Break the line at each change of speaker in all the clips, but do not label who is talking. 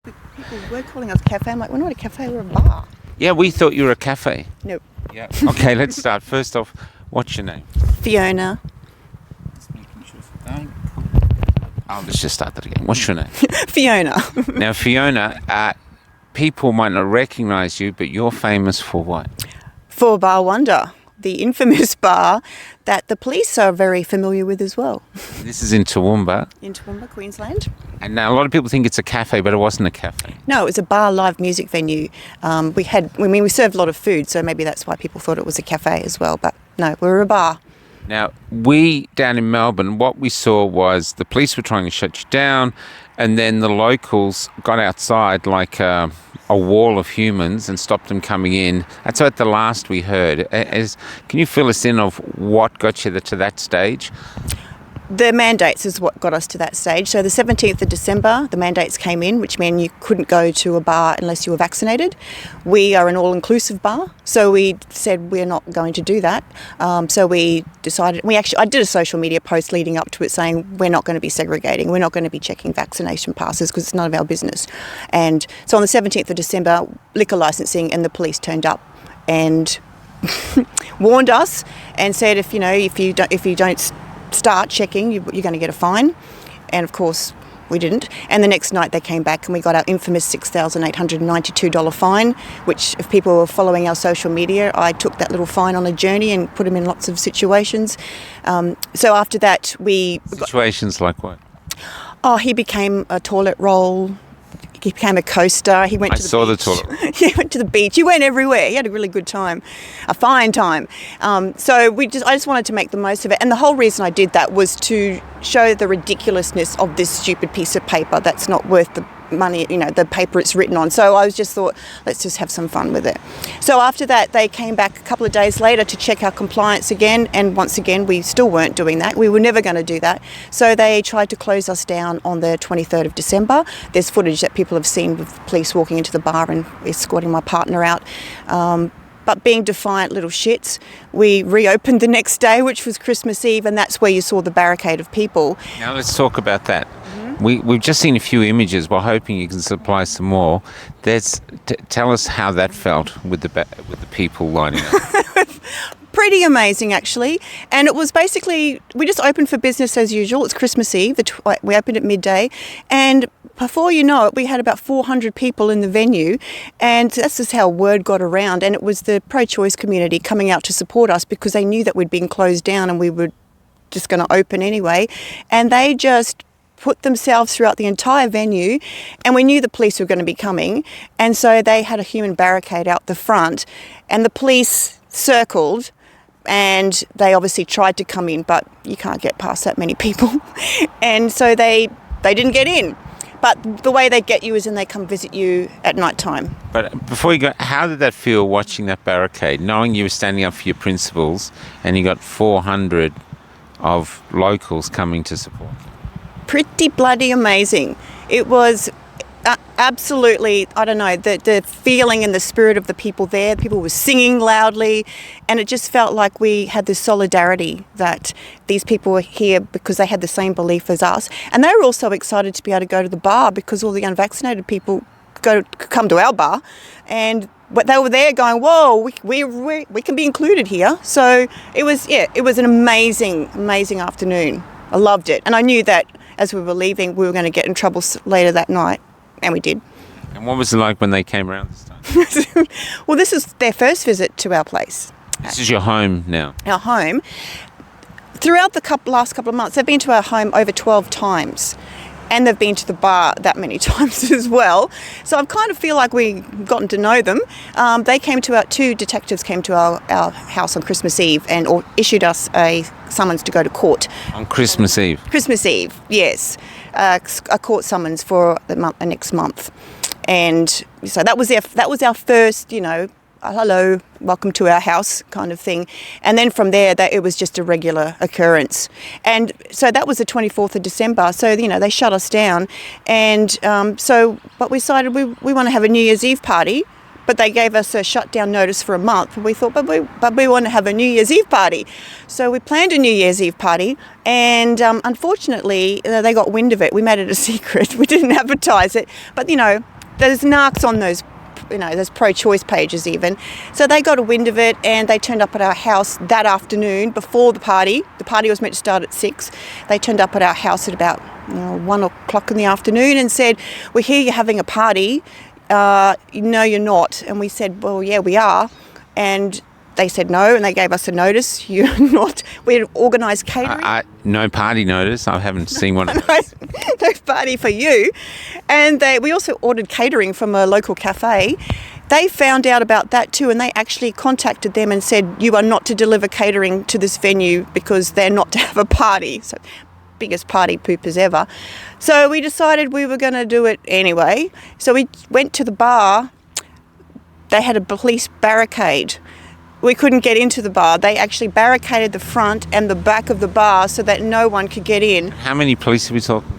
People were calling us cafe. I'm like, we're not a cafe, we're a bar.
Yeah, we thought you were a cafe.
Nope.
Yeah. Okay, let's start. First off, what's your name?
Fiona.
Just making sure it's going. Oh, let's just start that again. What's your name?
Fiona.
Now, Fiona, people might not recognise you, but you're famous for what?
For Bar Wonder, the infamous bar that the police are very familiar with as well.
This is in Toowoomba.
In Toowoomba, Queensland.
And now a lot of people think it's a cafe, but it wasn't a cafe.
No, it was a bar live music venue. We served a lot of food, so maybe that's why people thought it was a cafe as well. But no, we were a bar.
Now, we down in Melbourne, what we saw was the police were trying to shut you down, and then the locals got outside like a wall of humans and stopped them coming in. That's at the last we heard. Can you fill us in of what got you to that stage?
The mandates is what got us to that stage. So the 17th of December, the mandates came in, which meant you couldn't go to a bar unless you were vaccinated. We are an all-inclusive bar, so we said we're not going to do that. So we decided, I did a social media post leading up to it saying we're not going to be segregating, we're not going to be checking vaccination passes because it's none of our business. And so on the 17th of December, liquor licensing and the police turned up and warned us and said if you don't start checking, you're going to get a fine. And of course we didn't, and the next night they came back and we got our infamous $6,892 fine, which if people were following our social media, I took that little fine on a journey and put them in lots of situations. So after that
Situations like what?
He became a toilet roll. He became a coaster. He went to the beach. I saw the toilet. He went to the beach. He went everywhere. He had a really good time, a fine time. So I just wanted to make the most of it. And the whole reason I did that was to show the ridiculousness of this stupid piece of paper that's not worth the money, the paper it's written on. So I just thought, let's just have some fun with it. So after that, they came back a couple of days later to check our compliance again. And once again, we still weren't doing that. We were never going to do that. So they tried to close us down on the 23rd of December. There's footage that people have seen with police walking into the bar and escorting my partner out. But being defiant little shits, we reopened the next day, which was Christmas Eve, and that's where you saw the barricade of people.
Now let's talk about that. We've just seen a few images. We're hoping you can supply some more. Tell us how that felt with the people lining up.
Pretty amazing, actually. And it was basically, we just opened for business as usual. It's Christmas Eve. We opened at midday. And before you know it, we had about 400 people in the venue. And that's just how word got around. And it was the pro-choice community coming out to support us because they knew that we'd been closed down and we were just going to open anyway. And they just put themselves throughout the entire venue, and we knew the police were going to be coming, and so they had a human barricade out the front, and the police circled, and they obviously tried to come in, but you can't get past that many people, and so they didn't get in. But the way they get you is when they come visit you at night time.
But before you go, how did that feel watching that barricade, knowing you were standing up for your principles and you got 400 of locals coming to support?
Pretty bloody amazing. It was absolutely, I don't know, the feeling and the spirit of the people there. People were singing loudly, and it just felt like we had this solidarity that these people were here because they had the same belief as us. And they were also excited to be able to go to the bar because all the unvaccinated people come to our bar, and they were there going, whoa, we can be included here. So it was an amazing afternoon. I loved it. And I knew that as we were leaving, we were going to get in trouble later that night, and we did.
And what was it like when they came around this time?
Well, this is their first visit to our place.
This is your home now?
Our home. Throughout the last couple of months, they've been to our home over 12 times, and they've been to the bar that many times as well. So I kind of feel like we've gotten to know them. Two detectives came to our house on Christmas Eve and issued us a summons to go to court.
On Christmas Eve?
Christmas Eve, yes. A court summons for the next month. And so that was our first, hello, welcome to our house kind of thing. And then from there, it was just a regular occurrence. And so that was the 24th of December. So, they shut us down. And but we decided we want to have a New Year's Eve party, but they gave us a shutdown notice for a month. And we thought, but we want to have a New Year's Eve party. So we planned a New Year's Eve party, and unfortunately, they got wind of it. We made it a secret. We didn't advertise it. But, there's narcs on those those pro-choice pages even. So they got a wind of it, and they turned up at our house that afternoon before the party. The party was meant to start at 6. They turned up at our house at about 1 o'clock in the afternoon and said, "We hear you're having a party. No, you're not." And we said, "Well, yeah, we are." And they said no, and they gave us a notice. You're not. We had organised catering.
No party notice. I haven't seen one.
No party for you. And we also ordered catering from a local cafe. They found out about that too, and they actually contacted them and said, "You are not to deliver catering to this venue because they're not to have a party." So, biggest party poopers ever. So we decided we were going to do it anyway. So we went to the bar. They had a police barricade. We couldn't get into the bar. They actually barricaded the front and the back of the bar so that no one could get in.
How many police are we talking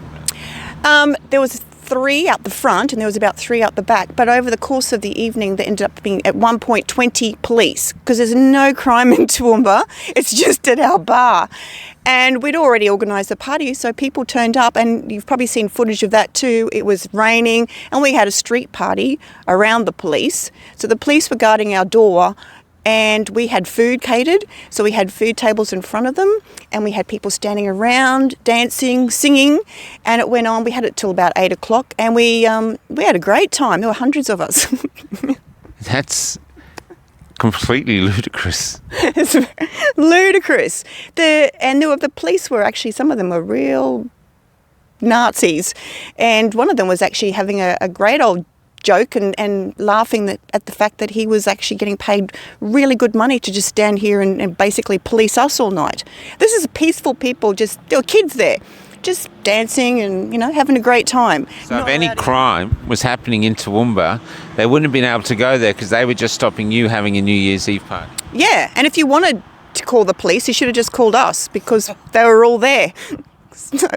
about?
There was 3 out the front and there was about 3 out the back. But over the course of the evening, there ended up being at one point 20 police, because there's no crime in Toowoomba. It's just at our bar. And we'd already organised the party, so people turned up, and you've probably seen footage of that too. It was raining, and we had a street party around the police. So the police were guarding our door, and we had food catered. So we had food tables in front of them, and we had people standing around, dancing, singing, and it went on. We had it till about 8 o'clock, and we had a great time. There were hundreds of us.
That's completely ludicrous.
It's ludicrous. The police were actually, some of them were real Nazis, and one of them was actually having a great old joke and laughing at the fact that he was actually getting paid really good money to just stand here and basically police us all night. This is peaceful people, there were kids there, just dancing and, having a great time.
So if any crime was happening in Toowoomba, they wouldn't have been able to go there because they were just stopping you having a New Year's Eve party.
Yeah, and if you wanted to call the police, you should have just called us because they were all there.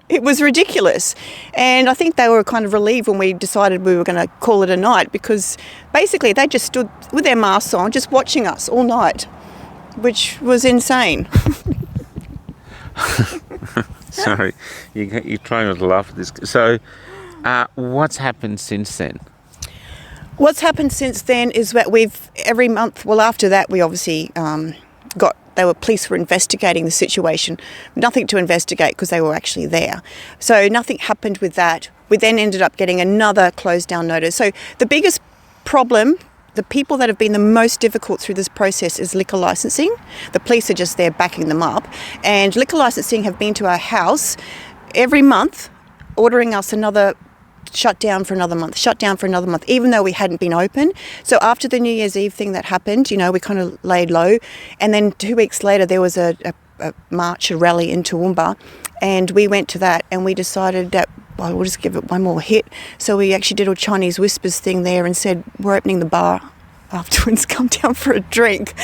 It was ridiculous. And I think they were kind of relieved when we decided we were going to call it a night, because basically they just stood with their masks on just watching us all night, which was insane.
Sorry, you're trying not to laugh at this. So what's happened since then?
What's happened since then is that every month, after that we obviously police were investigating the situation. Nothing to investigate because they were actually there. So nothing happened with that. We then ended up getting another closed down notice. So the biggest problem, the people that have been the most difficult through this process, is liquor licensing. The police are just there backing them up. And liquor licensing have been to our house every month, ordering us another shut down for another month, even though we hadn't been open. So after the New Year's Eve thing that happened, we kind of laid low. And then 2 weeks later, there was a march, a rally in Toowoomba, and we went to that, and we decided that, we'll just give it one more hit. So we actually did a Chinese whispers thing there and said, we're opening the bar afterwards, come down for a drink.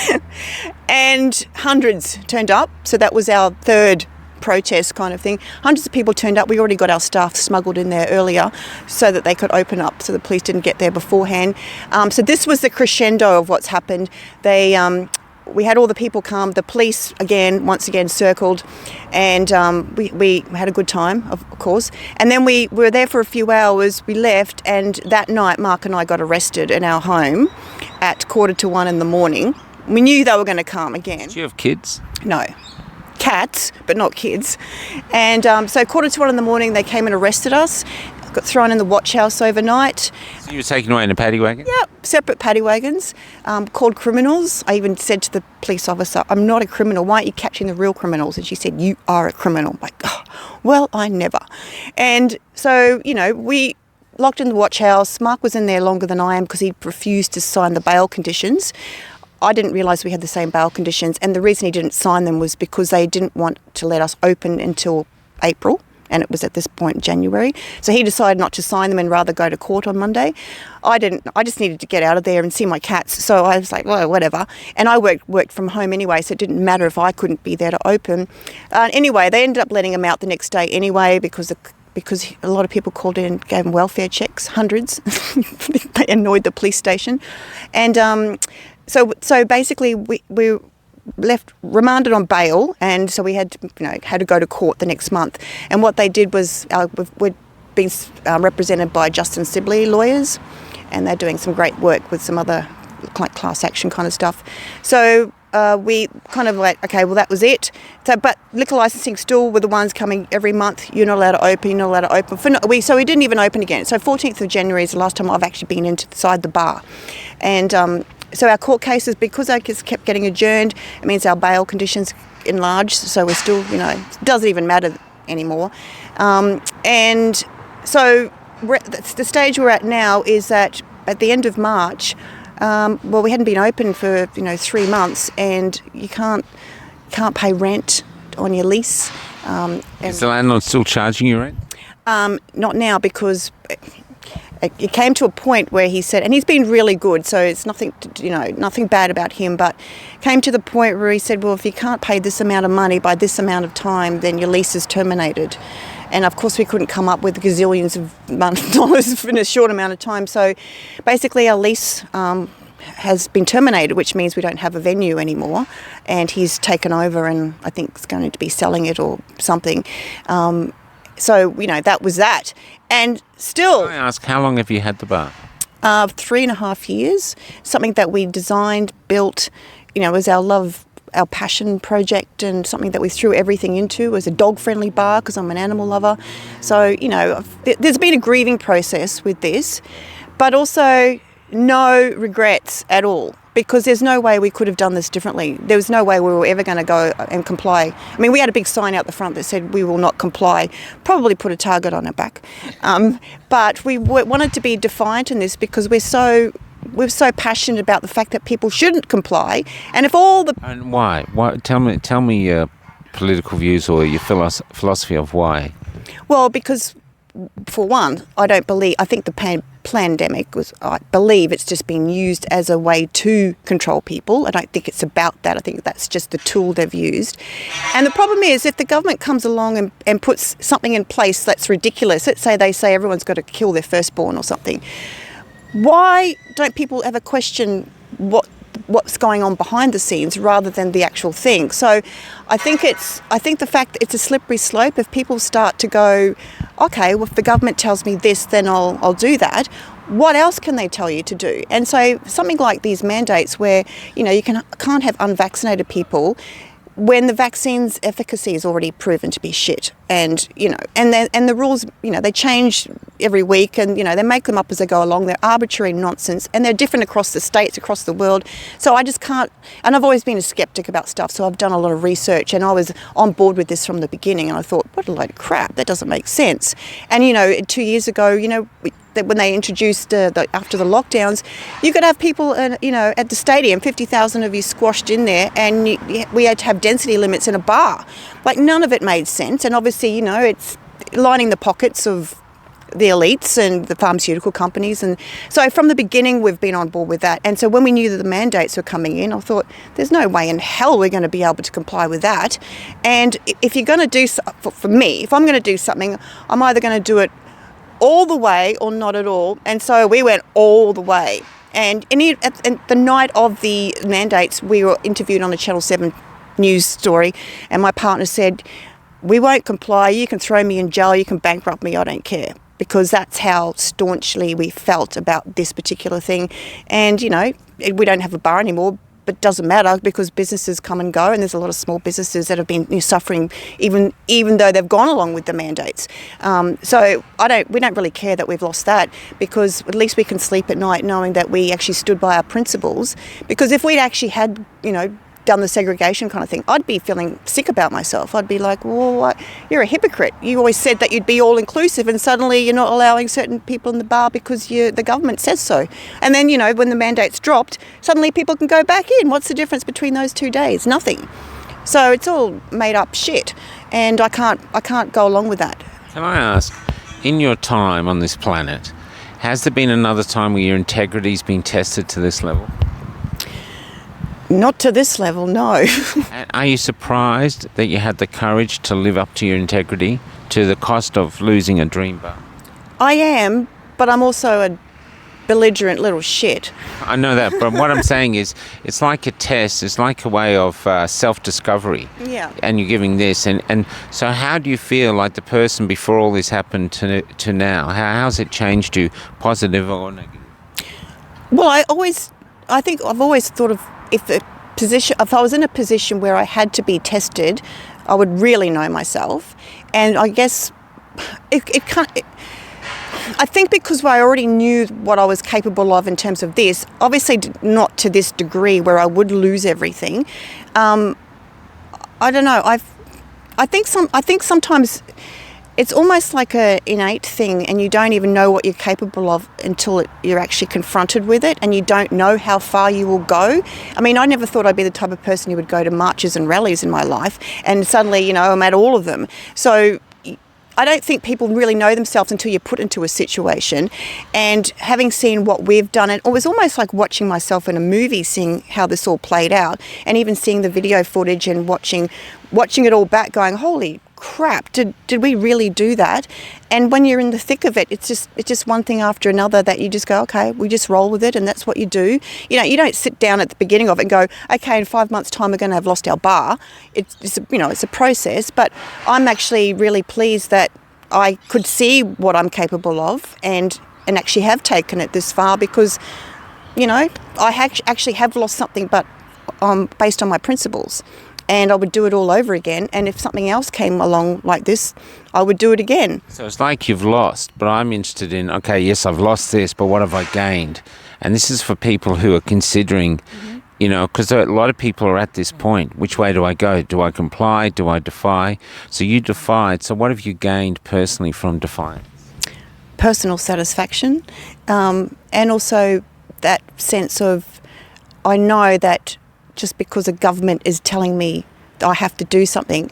And hundreds turned up. So that was our third protest kind of thing. Hundreds of people turned up. We already got our staff smuggled in there earlier so that they could open up, so the police didn't get there beforehand. So this was the crescendo of what's happened. We had all the people come. The police once again circled, and we had a good time, of course. And then we were there for a few hours. We left, and that night Mark and I got arrested in our home at 1:45 in the morning. We knew they were going to come again.
Do you have kids?
No. Cats, but not kids. And so 1:45 in the morning, they came and arrested us, got thrown in the watch house overnight.
So you were taken away in a paddy wagon?
Yep, separate paddy wagons, called criminals. I even said to the police officer, I'm not a criminal, why aren't you catching the real criminals? And she said, you are a criminal. I'm like, oh, well, I never. And so, we locked in the watch house. Mark was in there longer than I am because he refused to sign the bail conditions. I didn't realise we had the same bail conditions, and the reason he didn't sign them was because they didn't want to let us open until April, and it was at this point January. So he decided not to sign them and rather go to court on Monday. I didn't. I just needed to get out of there and see my cats. So I was like, well, whatever. And I worked from home anyway, so it didn't matter if I couldn't be there to open. Anyway, they ended up letting him out the next day anyway because because a lot of people called in and gave them welfare checks, hundreds. They annoyed the police station. And so basically we left remanded on bail, and so we had to go to court the next month. And what they did was we'd been represented by Justin Sibley lawyers, and they're doing some great work with some other class action kind of stuff. So we kind of like, okay, well, that was it. So, but liquor licensing still were the ones coming every month. You're not allowed to open. You're not allowed to open. So we didn't even open again. So 14th of January is the last time I've actually been inside the bar, and so our court cases, because our kids kept getting adjourned, it means our bail conditions enlarged. So we're still, it doesn't even matter anymore. And so the stage we're at now is that at the end of March. Well, we hadn't been open for 3 months, and you can't pay rent on your lease.
Is the landlord still charging you rent?
Not now, because it came to a point where he said, and he's been really good, so it's nothing bad about him, but came to the point where he said, well, if you can't pay this amount of money by this amount of time, then your lease is terminated. And of course we couldn't come up with gazillions of dollars in a short amount of time. So basically our lease has been terminated, which means we don't have a venue anymore. And he's taken over, and I think is going to be selling it or something. So that was that. And still...
Can I ask, how long have you had the bar?
3.5 years. Something that we designed, built, was our passion project, and something that we threw everything into. As a dog-friendly bar, because I'm an animal lover. So, there's been a grieving process with this, but also no regrets at all, because there's no way we could have done this differently. There was no way we were ever going to go and comply. I mean, we had a big sign out the front that said we will not comply, probably put a target on our back. But we wanted to be defiant in this, because we're so passionate about the fact that people shouldn't comply. And if all the...
And why? Tell me your political views or your philosophy of why.
Well, because, for one, I think the pandemic I believe it's just been used as a way to control people. I don't think it's about that. I think that's just the tool they've used. And the problem is, if the government comes along and puts something in place that's ridiculous, let's say they say everyone's got to kill their firstborn or something, why don't people ever question what's going on behind the scenes rather than the actual thing? So I think the fact that it's a slippery slope. If people start to go, okay, well, if the government tells me this, then I'll do that. What else can they tell you to do? And so something like these mandates, where you can't have unvaccinated people when the vaccine's efficacy is already proven to be shit, and and the rules, they change every week, and they make them up as they go along. They're arbitrary nonsense, and they're different across the states, across the world. So I just can't. And I've always been a skeptic about stuff, so I've done a lot of research, and I was on board with this from the beginning. And I thought, what a load of crap! That doesn't make sense. And 2 years ago, when they introduced after the lockdowns, you could have people, at the stadium, 50,000 of you squashed in there, and we had to have density limits in a bar. Like, none of it made sense. And obviously, it's lining the pockets of the elites and the pharmaceutical companies. And so from the beginning, we've been on board with that. And so when we knew that the mandates were coming in, I thought, there's no way in hell we're going to be able to comply with that. And if you're going to do, for me, if I'm going to do something, I'm either going to do it all the way or not at all. And so we went all the way. And the night of the mandates, we were interviewed on a Channel 7 news story, and my partner said, we won't comply, you can throw me in jail, you can bankrupt me, I don't care. Because that's how staunchly we felt about this particular thing. And, we don't have a bar anymore, but it doesn't matter, because businesses come and go, and there's a lot of small businesses that have been suffering even though they've gone along with the mandates. So we don't really care that we've lost that, because at least we can sleep at night knowing that we actually stood by our principles. Because if we'd actually had, done the segregation kind of thing, I'd be feeling sick about myself. I'd be like, well, you're a hypocrite. You always said that you'd be all inclusive, and suddenly you're not allowing certain people in the bar because the government says so. And then, when the mandates dropped, suddenly people can go back in. What's the difference between those 2 days? Nothing. So it's all made up shit, and I can't go along with that.
Can I ask, in your time on this planet, has there been another time where your integrity's been tested to this level?
Not to this level, no.
And are you surprised that you had the courage to live up to your integrity to the cost of losing a dream bar?
I am, but I'm also a belligerent little shit.
I know that, but what I'm saying is it's like a test. It's like a way of self-discovery.
Yeah.
And you're giving this. And so how do you feel like the person before all this happened to now? How's it changed you, positive or negative?
Well, I think I've always thought of if I was in a position where I had to be tested, I would really know myself. And I guess I think because I already knew what I was capable of in terms of this, obviously not to this degree where I would lose everything. I don't know. I think sometimes it's almost like a innate thing, and you don't even know what you're capable of until you're actually confronted with it, and you don't know how far you will go. I mean, I never thought I'd be the type of person who would go to marches and rallies in my life, and suddenly, I'm at all of them. So I don't think people really know themselves until you're put into a situation. And having seen what we've done, it was almost like watching myself in a movie, seeing how this all played out, and even seeing the video footage and watching it all back, going, holy crap, did we really do that? And when you're in the thick of it, it's just one thing after another that you just go, okay, we just roll with it, and that's what you do. You don't sit down at the beginning of it and go, okay, in 5 months' time we're going to have lost our bar. It's a process, but I'm actually really pleased that I could see what I'm capable of and actually have taken it this far, because I actually have lost something, but based on my principles. And I would do it all over again. And if something else came along like this, I would do it again.
So it's like you've lost, but I'm interested in, okay, yes, I've lost this, but what have I gained? And this is for people who are considering, because a lot of people are at this point. Which way do I go? Do I comply? Do I defy? So you defied. So what have you gained personally from Defiant?
Personal satisfaction, and also that sense of, I know that just because a government is telling me I have to do something,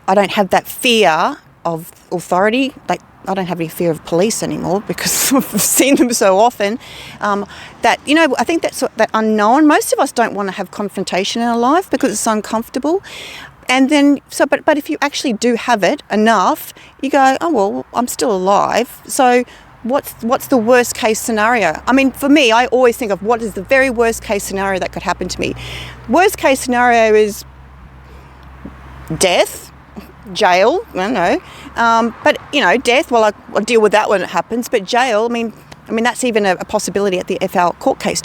I don't have that fear of authority. Like, I don't have any fear of police anymore because I've seen them so often. I think that's that unknown. Most of us don't want to have confrontation in our life because it's uncomfortable. And then, but if you actually do have it enough, you go, oh, well, I'm still alive. So what's the worst case scenario? I mean, for me, I always think of what is the very worst case scenario that could happen to me. Worst case scenario is death, jail, I don't know. But, death, well, I'll deal with that when it happens. But jail, I mean that's even a possibility if our court case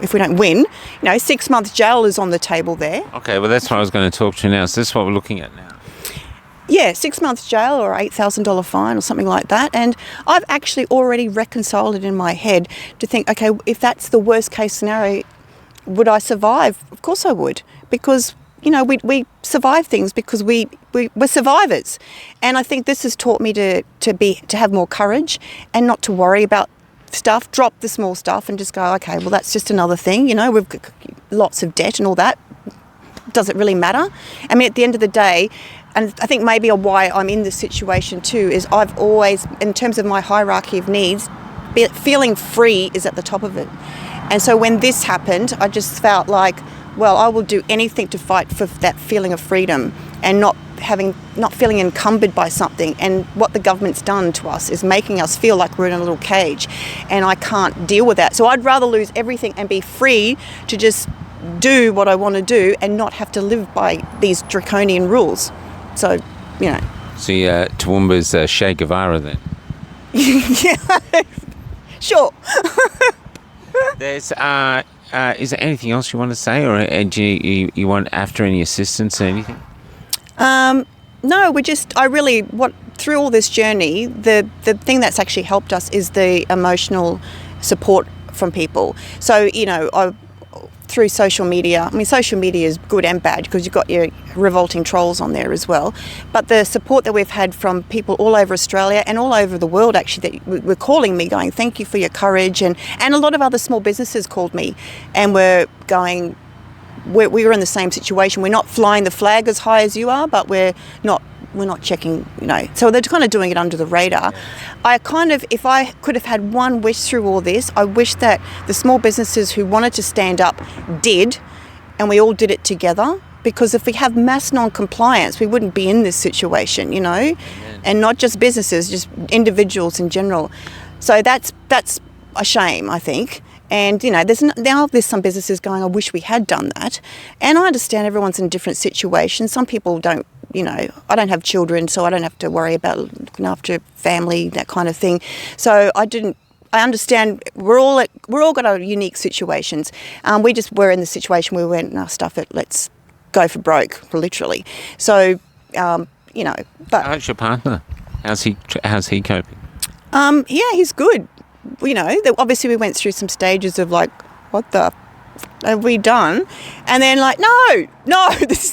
if we don't win. 6 months jail is on the table there.
Okay, well, that's what I was going to talk to you now. So this is what we're looking at now.
Yeah, 6 months jail or $8,000 fine or something like that. And I've actually already reconciled it in my head to think, okay, if that's the worst case scenario, would I survive? Of course I would, because we survive things because we're survivors. And I think this has taught me to have more courage and not to worry about stuff, drop the small stuff and just go, okay, well, that's just another thing. We've got lots of debt and all that. Does it really matter? I mean, at the end of the day, and I think maybe why I'm in this situation too, is I've always, in terms of my hierarchy of needs, feeling free is at the top of it. And so when this happened, I just felt like, well, I will do anything to fight for that feeling of freedom and not feeling encumbered by something. And what the government's done to us is making us feel like we're in a little cage, and I can't deal with that. So I'd rather lose everything and be free to just do what I want to do and not have to live by these draconian rules. So,
So Toowoomba's Che Guevara then?
Yeah, sure.
Is there anything else you want to say, or do you want after any assistance or anything?
No, through all this journey, the thing that's actually helped us is the emotional support from people. So, through social media, social media is good and bad because you've got your revolting trolls on there as well. But the support that we've had from people all over Australia and all over the world, actually, that were calling me going, thank you for your courage. And a lot of other small businesses called me and were going, we were in the same situation. We're not flying the flag as high as you are, but we're not checking, So they're kind of doing it under the radar. If I could have had one wish through all this, I wish that the small businesses who wanted to stand up did, and we all did it together, because if we have mass non-compliance, we wouldn't be in this situation, you know. And not just businesses, just individuals in general. So that's a shame, I think. And, you know, there's some businesses going, I wish we had done that. And I understand everyone's in different situations. Some people don't, you know, I don't have children, so I don't have to worry about looking after family, that kind of thing. So I understand we're all got our unique situations. We just were in the situation where we went, no, stuff it, let's go for broke, literally. So, you know, but
how's your partner? How's he coping?
Yeah, he's good. You know, obviously we went through some stages of like, what the have we done? And then like, no, this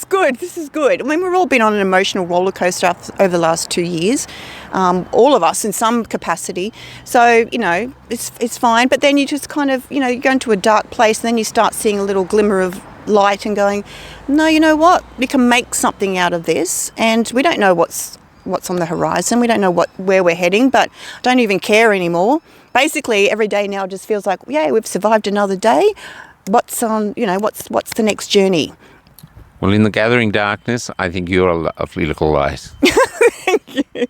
is good. I mean, we've all been on an emotional roller coaster over the last 2 years, all of us in some capacity. So, you know, it's fine. But then you just kind of, you know, you go into a dark place and then you start seeing a little glimmer of light and going, no, you know what? We can make something out of this. And we don't know what's on the horizon. We don't know where we're heading, but I don't even care anymore. Basically, every day now just feels like, yeah, we've survived another day. What's on, you know, what's the next journey?
Well, in the gathering darkness, I think you're a lovely little light.
Thank you.